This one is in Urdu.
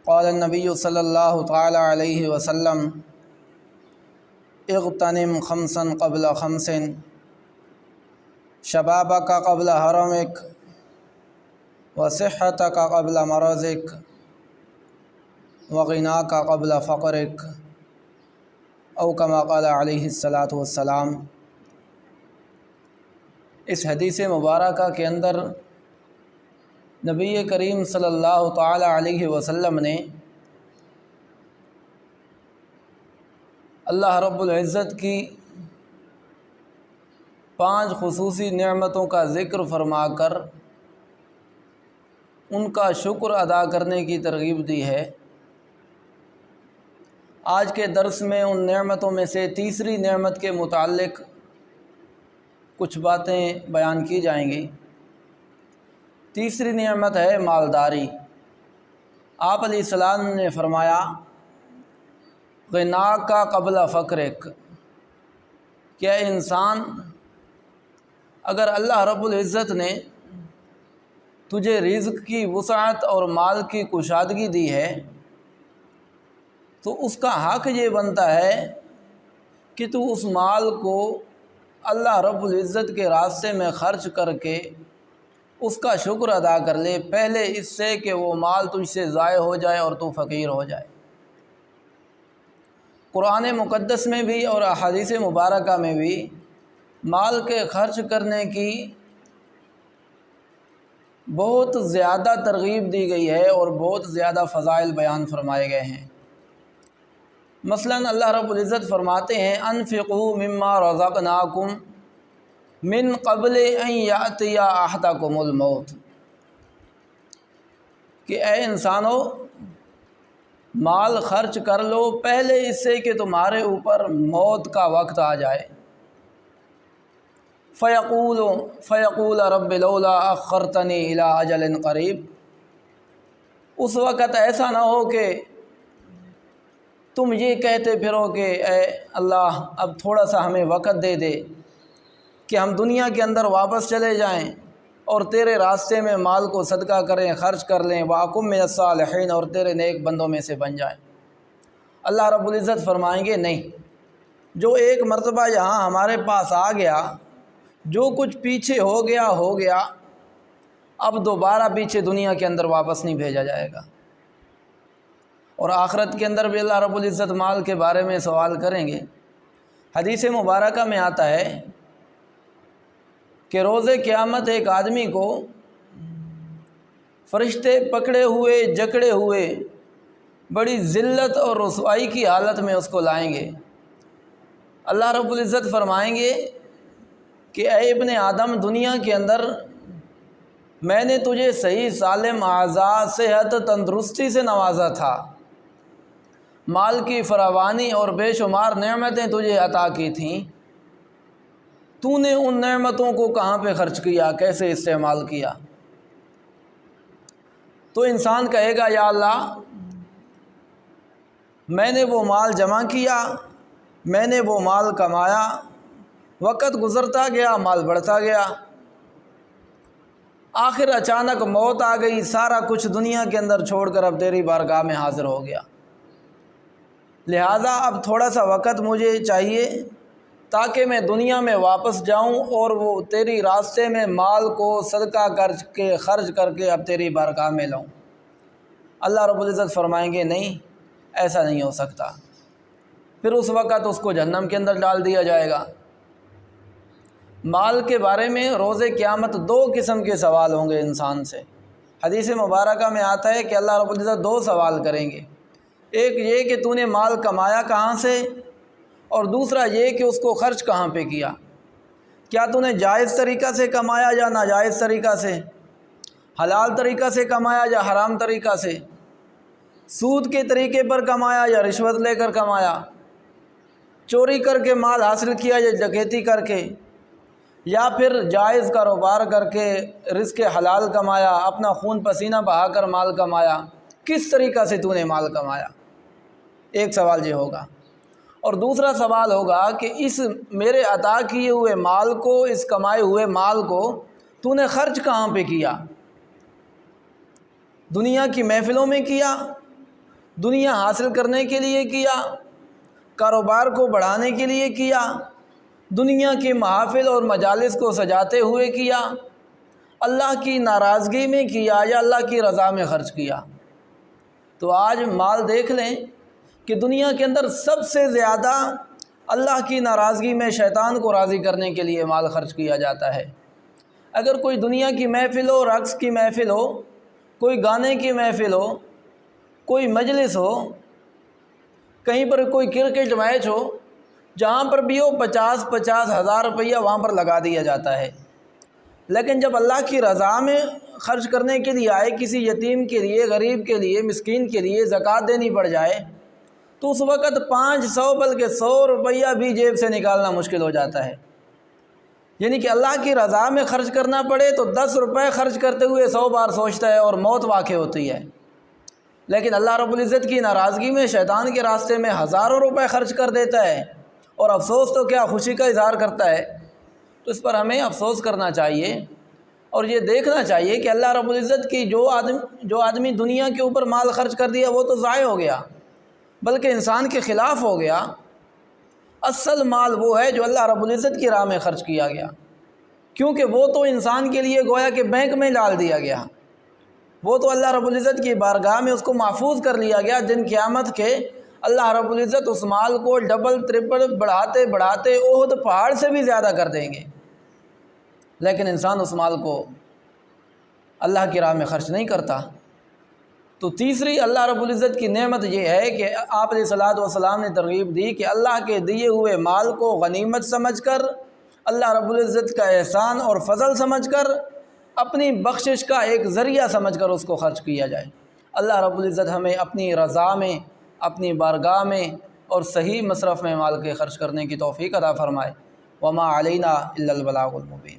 قال النبی صلی اللہ تعالی علیہ وسلم اغتنم خمسا قبل خمس شبابک قبل حرمک وصحتک قبل مرضک وغناک قبل فقرک او کما قال علیہ الصلاۃ والسلام۔ اس حدیث مبارکہ کے اندر نبی کریم صلی اللہ تعالی علیہ وسلم نے اللہ رب العزت کی 5 خصوصی نعمتوں کا ذکر فرما کر ان کا شکر ادا کرنے کی ترغیب دی ہے۔ آج کے درس میں ان نعمتوں میں سے تیسری نعمت کے متعلق کچھ باتیں بیان کی جائیں گی۔ تیسری نعمت ہے مالداری۔ آپ علیہ السلام نے فرمایا غناک قبل فقرک، کہ انسان اگر اللہ رب العزت نے تجھے رزق کی وسعت اور مال کی کشادگی دی ہے تو اس کا حق یہ بنتا ہے کہ تو اس مال کو اللہ رب العزت کے راستے میں خرچ کر کے اس کا شکر ادا کر لے، پہلے اس سے کہ وہ مال تجھ سے ضائع ہو جائے اور تو فقیر ہو جائے۔ قرآن مقدس میں بھی اور احادیث مبارکہ میں بھی مال کے خرچ کرنے کی بہت زیادہ ترغیب دی گئی ہے اور بہت زیادہ فضائل بیان فرمائے گئے ہیں۔ مثلا اللہ رب العزت فرماتے ہیں انفقوا مما رزقناکم من قبل ان یأتی احدکم الموت، کہ اے انسانو مال خرچ کر لو پہلے اس سے کہ تمہارے اوپر موت کا وقت آ جائے۔ فیقول رب لولا اخرتنی الی اجل قریب، اس وقت ایسا نہ ہو کہ تم یہ کہتے پھرو کہ اے اللہ اب تھوڑا سا ہمیں وقت دے دے کہ ہم دنیا کے اندر واپس چلے جائیں اور تیرے راستے میں مال کو صدقہ کریں، خرچ کر لیں، وَأَكُن مِّنَ الصَّالِحِينَ، اور تیرے نیک بندوں میں سے بن جائیں۔ اللہ رب العزت فرمائیں گے نہیں، جو ایک مرتبہ یہاں ہمارے پاس آ گیا، جو کچھ پیچھے ہو گیا، اب دوبارہ پیچھے دنیا کے اندر واپس نہیں بھیجا جائے گا۔ اور آخرت کے اندر بھی اللہ رب العزت مال کے بارے میں سوال کریں گے۔ حدیث مبارکہ میں آتا ہے کہ روز قیامت ایک آدمی کو فرشتے پکڑے ہوئے جکڑے ہوئے بڑی ذلت اور رسوائی کی حالت میں اس کو لائیں گے۔ اللہ رب العزت فرمائیں گے کہ اے ابن آدم، دنیا کے اندر میں نے تجھے صحیح سالم اعضاء، صحت، تندرستی سے نوازا تھا، مال کی فراوانی اور بے شمار نعمتیں تجھے عطا کی تھیں، تو نے ان نعمتوں کو کہاں پہ خرچ کیا، کیسے استعمال کیا؟ تو انسان کہے گا یا اللہ میں نے وہ مال جمع کیا، میں نے وہ مال کمایا، وقت گزرتا گیا، مال بڑھتا گیا، آخر اچانک موت آ گئی، سارا کچھ دنیا کے اندر چھوڑ کر اب تیری بارگاہ میں حاضر ہو گیا، لہٰذا اب تھوڑا سا وقت مجھے چاہیے تاکہ میں دنیا میں واپس جاؤں اور وہ تیری راستے میں مال کو صدقہ کر کے خرچ کر کے اب تیری بارگاہ میں لاؤں۔ اللہ رب العزت فرمائیں گے نہیں، ایسا نہیں ہو سکتا۔ پھر اس وقت اس کو جہنم کے اندر ڈال دیا جائے گا۔ مال کے بارے میں روز قیامت 2 قسم کے سوال ہوں گے انسان سے۔ حدیث مبارکہ میں آتا ہے کہ اللہ رب العزت 2 سوال کریں گے، ایک یہ کہ تو نے مال کمایا کہاں سے، اور دوسرا یہ کہ اس کو خرچ کہاں پہ کیا، کیا تو نے جائز طریقہ سے کمایا یا ناجائز طریقہ سے، حلال طریقہ سے کمایا یا حرام طریقہ سے، سود کے طریقے پر کمایا یا رشوت لے کر کمایا، چوری کر کے مال حاصل کیا یا ڈکیتی کر کے، یا پھر جائز کاروبار کر کے رزق حلال کمایا، اپنا خون پسینہ بہا کر مال کمایا، کس طریقہ سے تو نے مال کمایا؟ ایک سوال یہ ہوگا۔ اور دوسرا سوال ہوگا کہ اس میرے عطا کیے ہوئے مال کو، اس کمائے ہوئے مال کو تو نے خرچ کہاں پہ کیا؟ دنیا کی محفلوں میں کیا دنیا حاصل کرنے کے لیے کیا، کاروبار کو بڑھانے کے لیے کیا، دنیا کے محافل اور مجالس کو سجاتے ہوئے کیا، اللہ کی ناراضگی میں کیا یا اللہ کی رضا میں خرچ کیا؟ تو آج مال دیکھ لیں کہ دنیا کے اندر سب سے زیادہ اللہ کی ناراضگی میں شیطان کو راضی کرنے کے لیے مال خرچ کیا جاتا ہے۔ اگر کوئی دنیا کی محفل ہو، رقص کی محفل ہو، کوئی گانے کی محفل ہو، کوئی مجلس ہو، کہیں پر کوئی کرکٹ میچ ہو، جہاں پر بھی ہو 50 ہزار روپیہ وہاں پر لگا دیا جاتا ہے۔ لیکن جب اللہ کی رضا میں خرچ کرنے کے لیے آئے، کسی یتیم کے لیے، غریب کے لیے، مسکین کے لیے زکوٰۃ دینی پڑ جائے، تو اس وقت 500 بلکہ 100 روپیہ بھی جیب سے نکالنا مشکل ہو جاتا ہے۔ یعنی کہ اللہ کی رضا میں خرچ کرنا پڑے تو 10 روپے خرچ کرتے ہوئے 100 بار سوچتا ہے اور موت واقع ہوتی ہے۔ لیکن اللہ رب العزت کی ناراضگی میں شیطان کے راستے میں ہزاروں روپے خرچ کر دیتا ہے، اور افسوس تو کیا، خوشی کا اظہار کرتا ہے۔ تو اس پر ہمیں افسوس کرنا چاہیے اور یہ دیکھنا چاہیے کہ اللہ رب العزت کی جو آدمی دنیا کے اوپر مال خرچ کر دیا وہ تو ضائع ہو گیا، بلکہ انسان کے خلاف ہو گیا۔ اصل مال وہ ہے جو اللہ رب العزت کی راہ میں خرچ کیا گیا، کیونکہ وہ تو انسان کے لیے گویا کہ بینک میں ڈال دیا گیا، وہ تو اللہ رب العزت کی بارگاہ میں اس کو محفوظ کر لیا گیا۔ دن قیامت کے اللہ رب العزت اس مال کو ڈبل ٹرپل بڑھاتے بڑھاتے احد پہاڑ سے بھی زیادہ کر دیں گے، لیکن انسان اس مال کو اللہ کی راہ میں خرچ نہیں کرتا۔ تو تیسری اللہ رب العزت کی نعمت یہ ہے کہ آپ علیہ الصلوۃ والسلام نے ترغیب دی کہ اللہ کے دیے ہوئے مال کو غنیمت سمجھ کر، اللہ رب العزت کا احسان اور فضل سمجھ کر، اپنی بخشش کا ایک ذریعہ سمجھ کر اس کو خرچ کیا جائے۔ اللہ رب العزت ہمیں اپنی رضا میں، اپنی بارگاہ میں اور صحیح مصرف میں مال کے خرچ کرنے کی توفیق عطا فرمائے۔ وما علینا الا البلاغ المبین۔